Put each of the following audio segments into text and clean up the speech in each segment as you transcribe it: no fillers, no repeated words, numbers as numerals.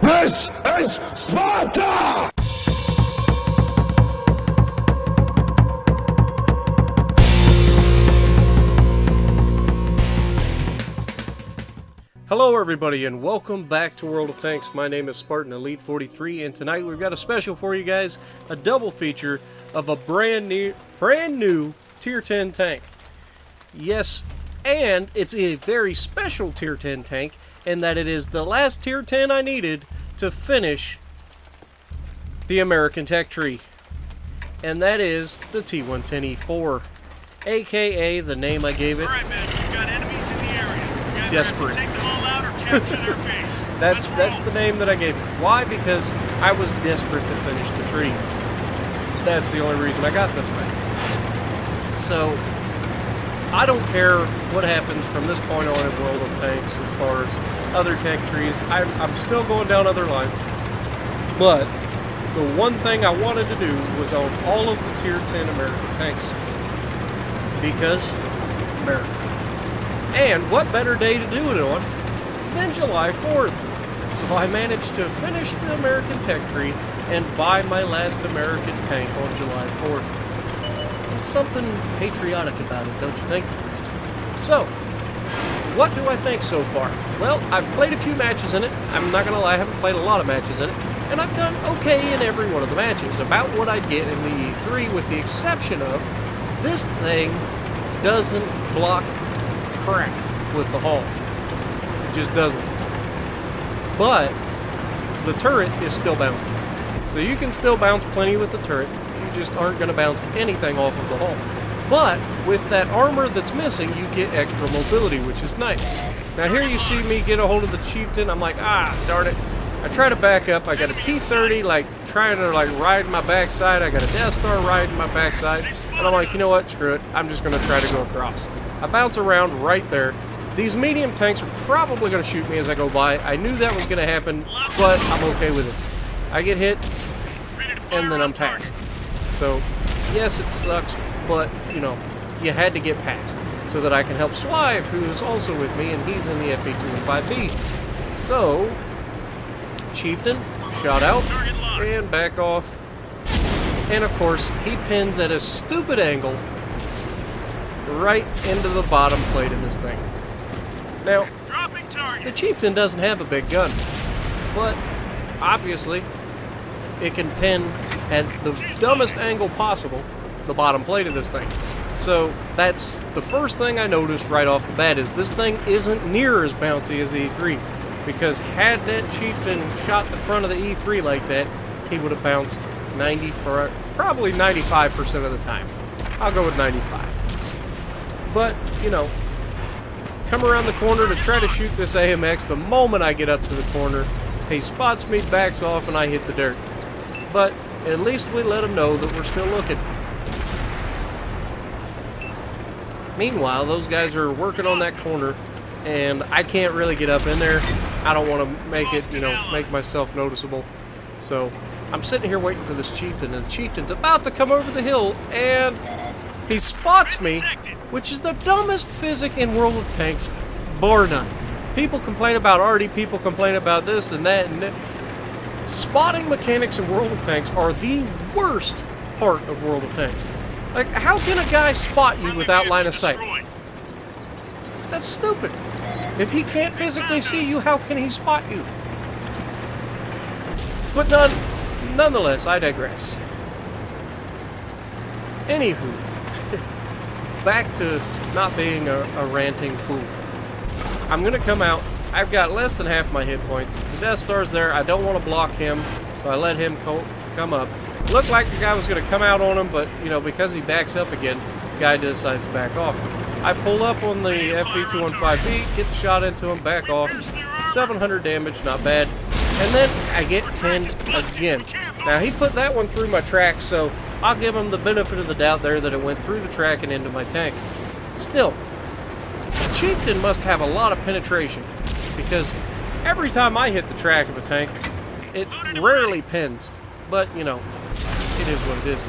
This is Sparta! Hello everybody and welcome back to World of Tanks. My name is Spartan Elite 43 and tonight we've got a special for you guys, a double feature of a brand new tier 10 tank. Yes, and it's a very special tier 10 tank in that it is the last tier 10 I needed to finish the American tech tree. And that is the T110E4, aka the name I gave it. Alright, man, we've got enemies in the area. Desperate. Take them all out or capture their base. That's the name that I gave it. Why? Because I was desperate to finish the tree. That's the only reason I got this thing. So, I don't care what happens from this point on in World of Tanks as far as other tech trees. I'm still going down other lines. But, the one thing I wanted to do was on all of the tier 10 American tanks. Because, America. And what better day to do it on than July 4th. So I managed to finish the American tech tree and buy my last American tank on July 4th. There's something patriotic about it, don't you think? So, what do I think so far? Well, I've played a few matches in it. I'm not going to lie, I haven't played a lot of matches in it. And I've done okay in every one of the matches, about what I'd get in the E3, with the exception of this thing doesn't block crap with the hull. It just doesn't. But the turret is still bouncing. So you can still bounce plenty with the turret. You just aren't going to bounce anything off of the hull. But with that armor that's missing, you get extra mobility, which is nice. Now here you see me get a hold of the Chieftain. I'm like, darn it. I try to back up. I got a T-30 like trying to ride my backside. I got a Death Star riding my backside. And I'm like, you know what? Screw it. I'm just going to try to go across. I bounce around right there. These medium tanks are probably going to shoot me as I go by. I knew that was going to happen, but I'm okay with it. I get hit, and then I'm passed. So, yes, it sucks, but, you know, you had to get past so that I can help Swive, who's also with me, and he's in the FB-215B. So, Chieftain, shot out, and back off. And, of course, he pins at a stupid angle right into the bottom plate of this thing. Now, the Chieftain doesn't have a big gun, but obviously it can pin at the dumbest angle possible the bottom plate of this thing. So that's the first thing I noticed right off the bat, is this thing isn't near as bouncy as the E3, because had that Chieftain shot the front of the E3 like that, he would have bounced probably 95% of the time. I'll go with 95. But, you know, come around the corner to try to shoot this AMX. The moment I get up to the corner, he spots me, backs off, and I hit the dirt. But at least we let him know that we're still looking. Meanwhile, those guys are working on that corner, and I can't really get up in there. I don't want to make it, you know, make myself noticeable. So I'm sitting here waiting for this Chieftain, and the Chieftain's about to come over the hill, and he spots me, which is the dumbest physic in World of Tanks, bar none. People complain about arty, people complain about this and that, and spotting mechanics in World of Tanks are the worst part of World of Tanks. Like, how can a guy spot you without line of sight? That's stupid. If he can't physically see you, how can he spot you? But nonetheless, I digress. Anywho, back to not being a ranting fool. I'm going to come out. I've got less than half my hit points. The Death Star's there. I don't want to block him, so I let him come up. It looked like the guy was going to come out on him, but, you know, because he backs up again, the guy decides to back off. I pull up on the FB-215B, get the shot into him, back off. 700 damage, not bad. And then I get pinned again. Now, he put that one through my track, so I'll give him the benefit of the doubt there that it went through the track and into my tank. Still, the Chieftain must have a lot of penetration, because every time I hit the track of a tank, it rarely pins. But, you know, it is what it is.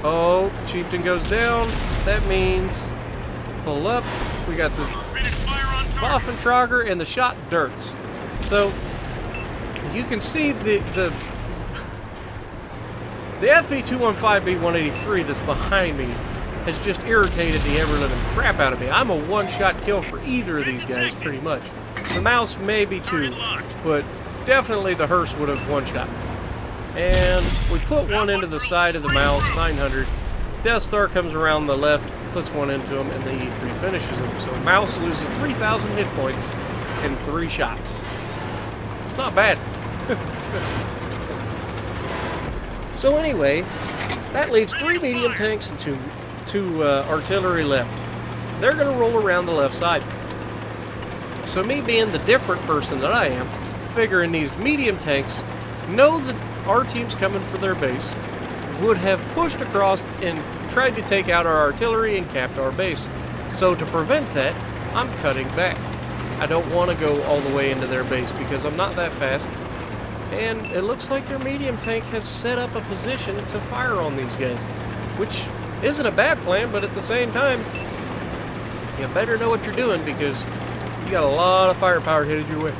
Oh, Chieftain goes down. That means pull up. We got the Waffentrager and the shot dirts. So, you can see the FV-215B-183 that's behind me has just irritated the ever-living crap out of me. I'm a one-shot kill for either of these guys, pretty much. The mouse may be two, but definitely the hearse would have one-shot. And we put one into the side of the mouse, 900. Death Star comes around the left, puts one into him, and the E3 finishes him. So mouse loses 3,000 hit points in 3 shots. It's not bad. So anyway, that leaves 3 medium tanks and two artillery left. They're going to roll around the left side. So me being the different person that I am, figuring these medium tanks know that our team's coming for their base, would have pushed across and tried to take out our artillery and capped our base. So to prevent that, I'm cutting back. I don't want to go all the way into their base because I'm not that fast. And it looks like their medium tank has set up a position to fire on these guys, which isn't a bad plan, but at the same time, you better know what you're doing because you got a lot of firepower headed your way.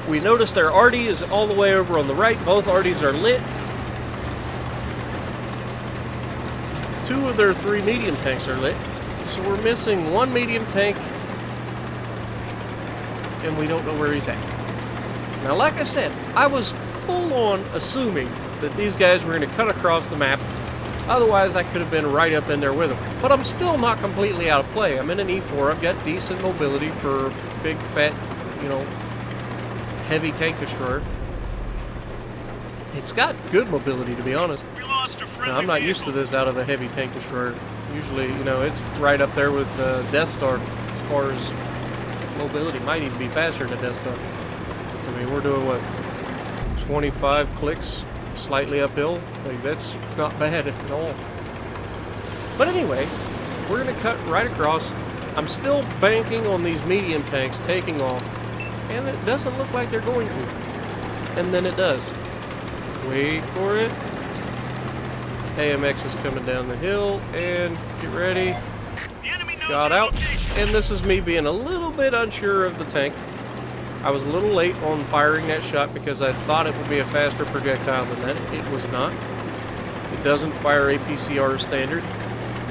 We notice their arty is all the way over on the right. Both arties are lit. 2 of their 3 medium tanks are lit. So we're missing 1 medium tank, and we don't know where he's at. Now, like I said, I was full on assuming that these guys were going to cut across the map. Otherwise, I could have been right up in there with them. But I'm still not completely out of play. I'm in an E4. I've got decent mobility for big, fat, heavy tank destroyer. It's got good mobility, to be honest. Now, I'm not used to this out of a heavy tank destroyer. Usually, it's right up there with Death Star as far as mobility. Might even be faster than a Death Star. I mean, we're doing, 25 clicks, slightly uphill. Like, that's not bad at all. But anyway, we're going to cut right across. I'm still banking on these medium tanks taking off, and it doesn't look like they're going to. And then it does. Wait for it. AMX is coming down the hill, and get ready. Shot out. And this is me being a little bit unsure of the tank. I was a little late on firing that shot because I thought it would be a faster projectile than that. It was not. It doesn't fire APCR standard,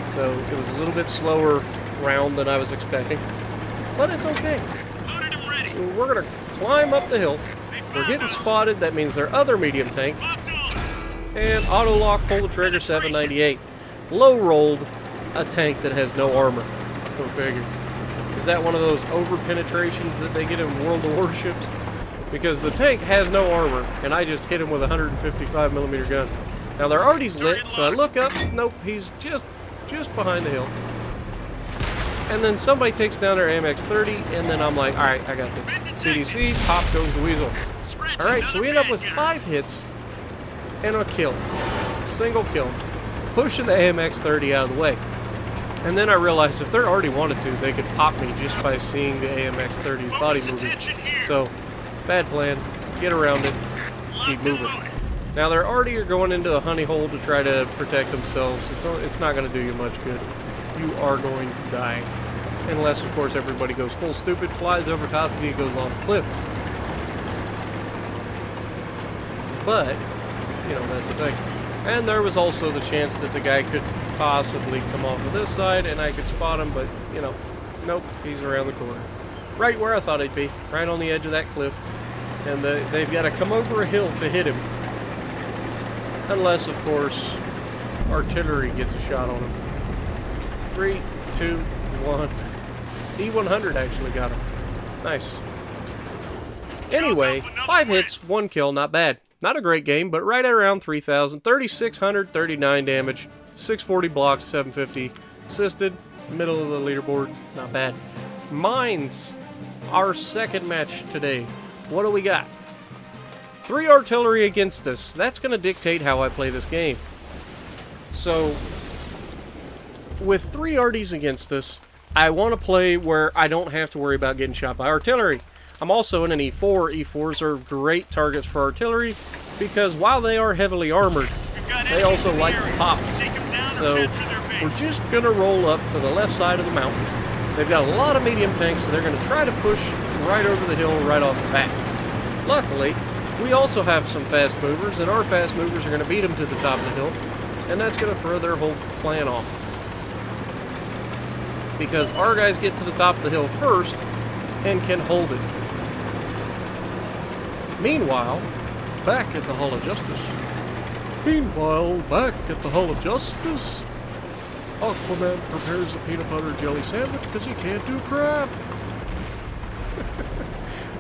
so it was a little bit slower round than I was expecting. But it's okay. So we're going to climb up the hill. We're getting spotted. That means their other medium tank. And auto lock, pull the trigger, 798. Low rolled a tank that has no armor. Go figure. Is that one of those over penetrations that they get in World of Warships? Because the tank has no armor, and I just hit him with a 155mm gun. Now they're already lit, so I look up. Nope, he's just behind the hill. And then somebody takes down their AMX-30, and then I'm like, all right, I got this. CDC, pop goes the weasel. All right, so we end up with 5 hits and a kill. Single kill. Pushing the AMX-30 out of the way. And then I realized if they already wanted to, they could pop me just by seeing the AMX-30's body moving. So, bad plan. Get around it. Keep moving. Now, they're already going into a honey hole to try to protect themselves. It's not going to do you much good. You are going to die. Unless, of course, everybody goes full stupid, flies over top of you, goes off the cliff. But, that's a thing. And there was also the chance that the guy could possibly come off of this side and I could spot him, but, nope, he's around the corner. Right where I thought he'd be, right on the edge of that cliff. And they've got to come over a hill to hit him. Unless, of course, artillery gets a shot on him. 3, 2, 1. E100 actually got him. Nice. Anyway, 5 hits, 1 kill, not bad. Not a great game, but right at around 3,000. 3,639 damage, 640 blocked, 750 assisted, middle of the leaderboard, not bad. Mines, our second match today. What do we got? 3 artillery against us. That's going to dictate how I play this game. So, with 3 arties against us, I want to play where I don't have to worry about getting shot by artillery. I'm also in an E4. E4s are great targets for artillery because while they are heavily armored, they also like to pop. So we're just going to roll up to the left side of the mountain. They've got a lot of medium tanks, so they're going to try to push right over the hill right off the bat. Luckily, we also have some fast movers, and our fast movers are going to beat them to the top of the hill, and that's going to throw their whole plan off. Because our guys get to the top of the hill first and can hold it. Meanwhile, back at the Hall of Justice. Aquaman prepares a peanut butter jelly sandwich because he can't do crap.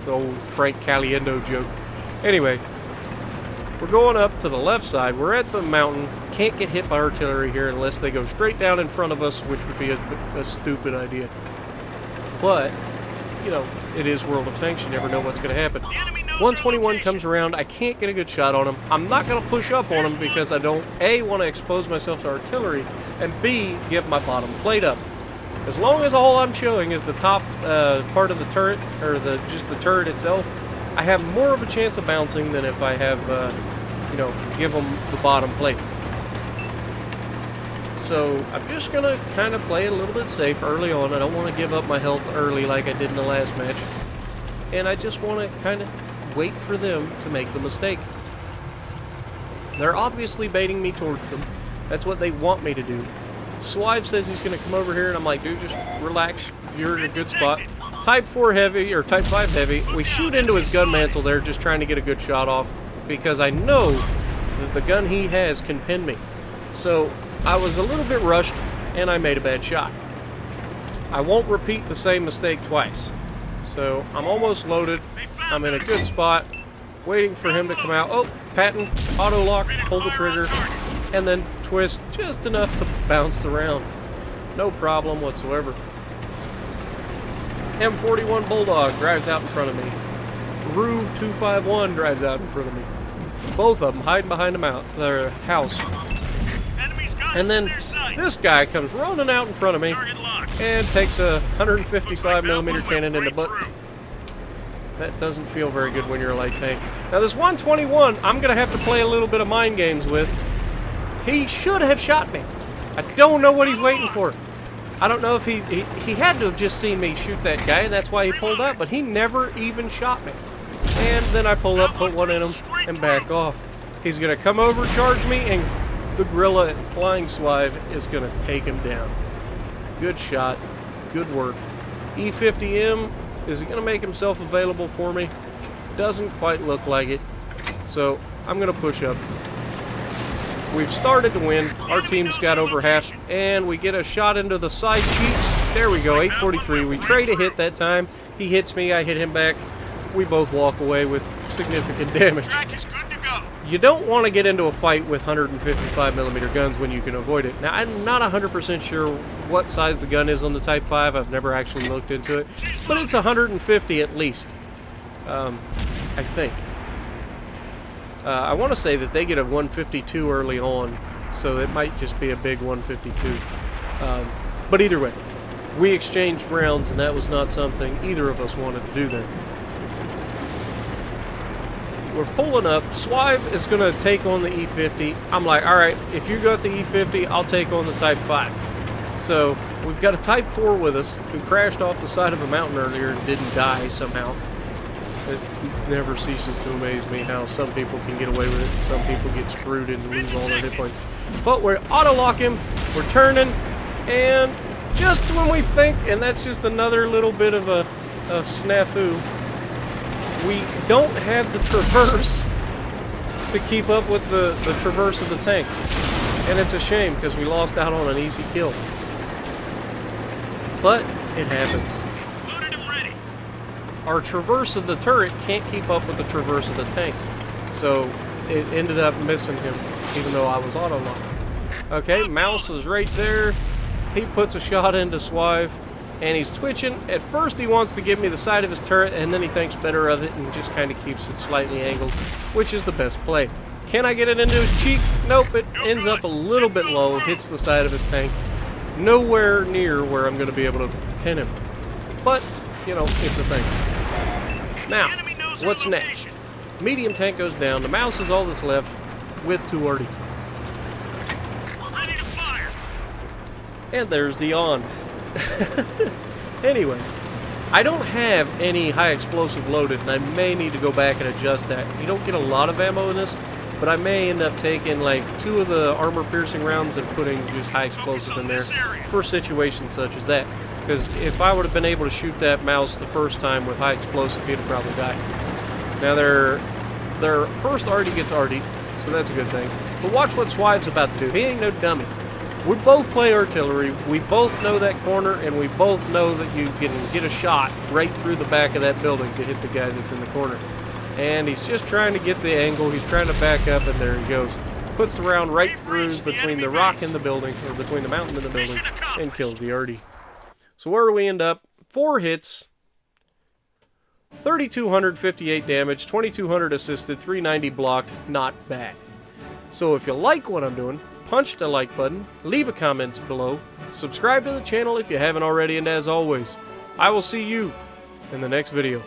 The old Frank Caliendo joke. Anyway, we're going up to the left side. We're at the mountain. Can't get hit by artillery here unless they go straight down in front of us, which would be a stupid idea. But, you know, it is World of Tanks. You never know what's going to happen. 121 comes around. I can't get a good shot on him. I'm not going to push up on him because I don't, A, want to expose myself to artillery, and B, get my bottom plate up. As long as all I'm showing is the top part of the turret, or just the turret itself, I have more of a chance of bouncing than if I have, you know, give them the bottom plate. So I'm just going to kind of play a little bit safe early on. I don't want to give up my health early like I did in the last match. And I just want to kind of wait for them to make the mistake. They're obviously baiting me towards them. That's what they want me to do. Swive says he's going to come over here, and I'm like, dude, just relax. You're in a good spot. Type 4 heavy, or Type 5 heavy. We shoot into his gun mantle there, just trying to get a good shot off, because I know that the gun he has can pin me. So I was a little bit rushed, and I made a bad shot. I won't repeat the same mistake twice. So I'm almost loaded. I'm in a good spot, waiting for him to come out. Oh, Patton, auto lock, pull the trigger, and then twist just enough to bounce around. No problem whatsoever. M41 Bulldog drives out in front of me. Rue 251 drives out in front of me. Both of them hiding behind their house. And then this guy comes running out in front of me and takes a 155mm cannon in the butt. That doesn't feel very good when you're a light tank. Now this 121, I'm going to have to play a little bit of mind games with. He should have shot me. I don't know what he's waiting for. I don't know if he had to have just seen me shoot that guy, and that's why he pulled up, but he never even shot me. And then I pull up, put one in him, and back off. He's going to come over, charge me, and the gorilla and flying swive is going to take him down. Good shot. Good work. E50M, is he going to make himself available for me? Doesn't quite look like it. So I'm going to push up. We've started to win. Our team's got over half, and we get a shot into the side cheeks. There we go, 843. We trade a hit that time. He hits me, I hit him back. We both walk away with significant damage. You don't want to get into a fight with 155mm guns when you can avoid it. Now, I'm not 100% sure what size the gun is on the Type 5. I've never actually looked into it. But it's 150 at least, I think. I want to say that they get a 152 early on, so it might just be a big 152. But either way, we exchanged rounds, and that was not something either of us wanted to do there. We're pulling up. Swive is going to take on the E50. I'm like, all right, if you got the E50, I'll take on the Type 5. So we've got a Type 4 with us who crashed off the side of a mountain earlier and didn't die somehow. It never ceases to amaze me how some people can get away with it and some people get screwed and lose all their hit points. But we're auto-lock him, we're turning, and just when we think, and that's just another little bit of a snafu, we don't have the traverse to keep up with the traverse of the tank. And it's a shame because we lost out on an easy kill. But it happens. Our traverse of the turret can't keep up with the traverse of the tank. So it ended up missing him, even though I was auto-locked. Okay, mouse is right there. He puts a shot into Swive, and he's twitching. At first he wants to give me the side of his turret, and then he thinks better of it and just kind of keeps it slightly angled, which is the best play. Can I get it into his cheek? Nope, it ends up a little bit low, hits the side of his tank. Nowhere near where I'm going to be able to pin him. But, you know, it's a thing. Now, what's next? Medium tank goes down. The mouse is all that's left with 2 RD. Ready to fire. And there's the on. Anyway, I don't have any high explosive loaded, and I may need to go back and adjust that. You don't get a lot of ammo in this, but I may end up taking like 2 of the armor-piercing rounds and putting just high explosive in there for situations such as that. Because if I would have been able to shoot that mouse the first time with high explosive, he'd have probably died. Now their first arty gets arty, so that's a good thing. But watch what Swive's about to do. He ain't no dummy. We both play artillery, we both know that corner, and we both know that you can get a shot right through the back of that building to hit the guy that's in the corner. And he's just trying to get the angle, he's trying to back up, and there he goes. Puts the round right through between the rock and the building, or between the mountain and the building, and kills the arty. So where do we end up? 4 hits, 3,258 damage, 2,200 assisted, 390 blocked, not bad. So if you like what I'm doing, punch the like button, leave a comment below, subscribe to the channel if you haven't already, and as always, I will see you in the next video.